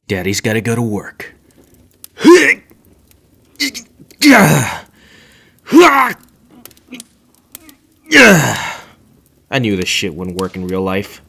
Daddy's gotta go to work. I knew this shit wouldn't work in real life.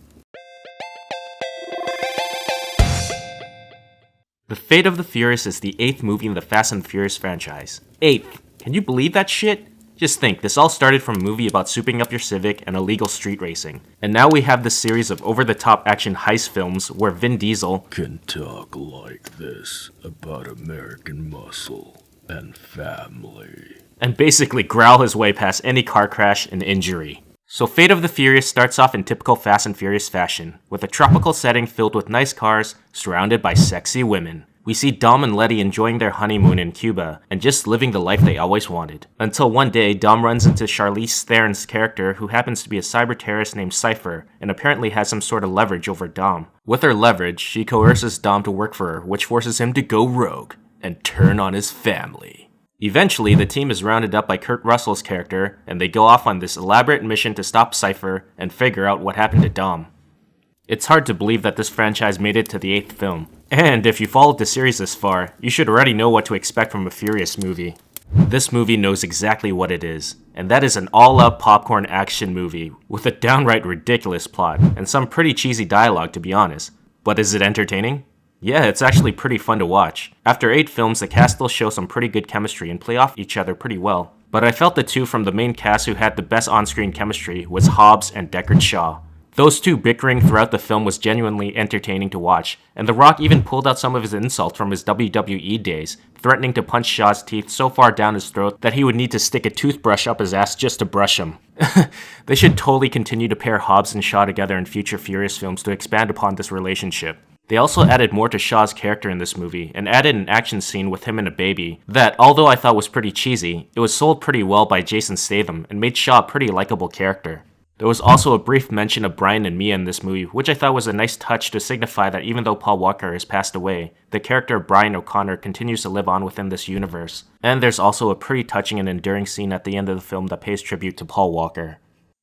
The Fate of the Furious is the 8th movie in the Fast and Furious franchise. 8th. Can you believe that shit? Just think, this all started from a movie about souping up your Civic and illegal street racing. And now we have this series of over-the-top action heist films where Vin Diesel can talk like this about American muscle and family, and basically growl his way past any car crash and injury. So Fate of the Furious starts off in typical Fast and Furious fashion, with a tropical setting filled with nice cars, surrounded by sexy women. We see Dom and Letty enjoying their honeymoon in Cuba, and just living the life they always wanted. Until one day, Dom runs into Charlize Theron's character, who happens to be a cyberterrorist named Cipher, and apparently has some sort of leverage over Dom. With her leverage, she coerces Dom to work for her, which forces him to go rogue, and turn on his family. Eventually, the team is rounded up by Kurt Russell's character, and they go off on this elaborate mission to stop Cipher and figure out what happened to Dom. It's hard to believe that this franchise made it to the 8th film. And if you followed the series this far, you should already know what to expect from a Furious movie. This movie knows exactly what it is, and that is an all-out popcorn action movie with a downright ridiculous plot and some pretty cheesy dialogue, to be honest. But is it entertaining? Yeah, it's actually pretty fun to watch. After 8 films, the cast still show some pretty good chemistry and play off each other pretty well. But I felt the two from the main cast who had the best on-screen chemistry was Hobbs and Deckard Shaw. Those two bickering throughout the film was genuinely entertaining to watch, and The Rock even pulled out some of his insults from his WWE days, threatening to punch Shaw's teeth so far down his throat that he would need to stick a toothbrush up his ass just to brush him. They should totally continue to pair Hobbs and Shaw together in future Furious films to expand upon this relationship. They also added more to Shaw's character in this movie, and added an action scene with him and a baby that, although I thought was pretty cheesy, it was sold pretty well by Jason Statham and made Shaw a pretty likable character. There was also a brief mention of Brian and Mia in this movie, which I thought was a nice touch to signify that even though Paul Walker has passed away, the character of Brian O'Connor continues to live on within this universe. And there's also a pretty touching and endearing scene at the end of the film that pays tribute to Paul Walker.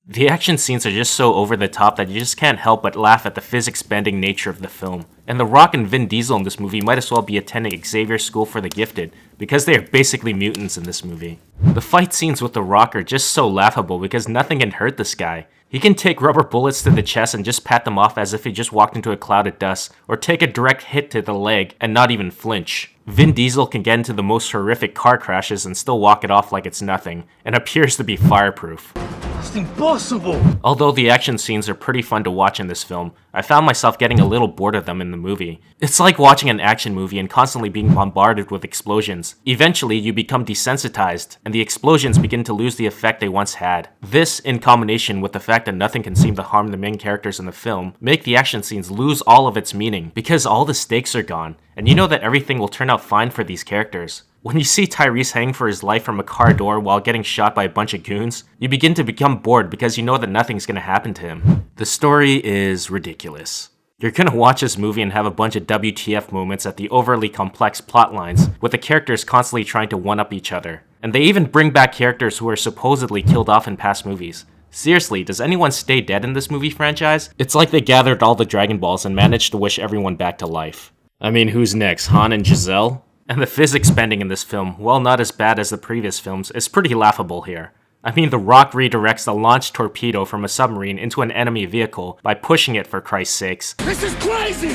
The action scenes are just so over the top that you just can't help but laugh at the physics-bending nature of the film. And The Rock and Vin Diesel in this movie might as well be attending Xavier's School for the Gifted, because they are basically mutants in this movie. The fight scenes with The Rock are just so laughable because nothing can hurt this guy. He can take rubber bullets to the chest and just pat them off as if he just walked into a cloud of dust, or take a direct hit to the leg and not even flinch. Vin Diesel can get into the most horrific car crashes and still walk it off like it's nothing, and appears to be fireproof. It's impossible! Although the action scenes are pretty fun to watch in this film, I found myself getting a little bored of them in the movie. It's like watching an action movie and constantly being bombarded with explosions. Eventually, you become desensitized, and the explosions begin to lose the effect they once had. This, in combination with the fact that nothing can seem to harm the main characters in the film, make the action scenes lose all of its meaning, because all the stakes are gone, and you know that everything will turn out fine for these characters. When you see Tyrese hang for his life from a car door while getting shot by a bunch of goons, you begin to become bored because you know that nothing's gonna happen to him. The story is ridiculous. You're gonna watch this movie and have a bunch of WTF moments at the overly complex plot lines, with the characters constantly trying to one-up each other. And they even bring back characters who were supposedly killed off in past movies. Seriously, does anyone stay dead in this movie franchise? It's like they gathered all the Dragon Balls and managed to wish everyone back to life. I mean, who's next, Han and Giselle? And the physics bending in this film, while not as bad as the previous films, is pretty laughable here. I mean, The Rock redirects a launched torpedo from a submarine into an enemy vehicle by pushing it, for Christ's sakes. This is crazy!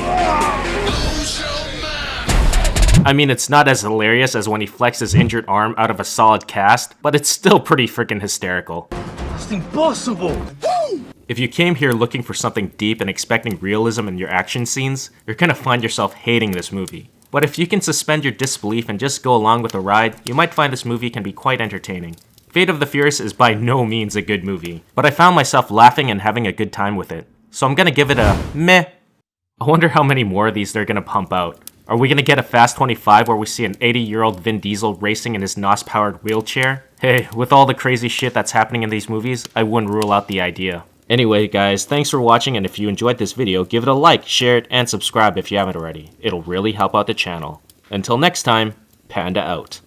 I mean, it's not as hilarious as when he flexed his injured arm out of a solid cast, but it's still pretty freaking hysterical. It's impossible! If you came here looking for something deep and expecting realism in your action scenes, you're gonna find yourself hating this movie. But if you can suspend your disbelief and just go along with the ride, you might find this movie can be quite entertaining. Fate of the Furious is by no means a good movie, but I found myself laughing and having a good time with it. So I'm gonna give it a meh. I wonder how many more of these they're gonna pump out. Are we gonna get a Fast 25 where we see an 80-year-old Vin Diesel racing in his NOS-powered wheelchair? Hey, with all the crazy shit that's happening in these movies, I wouldn't rule out the idea. Anyway guys, thanks for watching, and if you enjoyed this video, give it a like, share it, and subscribe if you haven't already. It'll really help out the channel. Until next time, Panda out.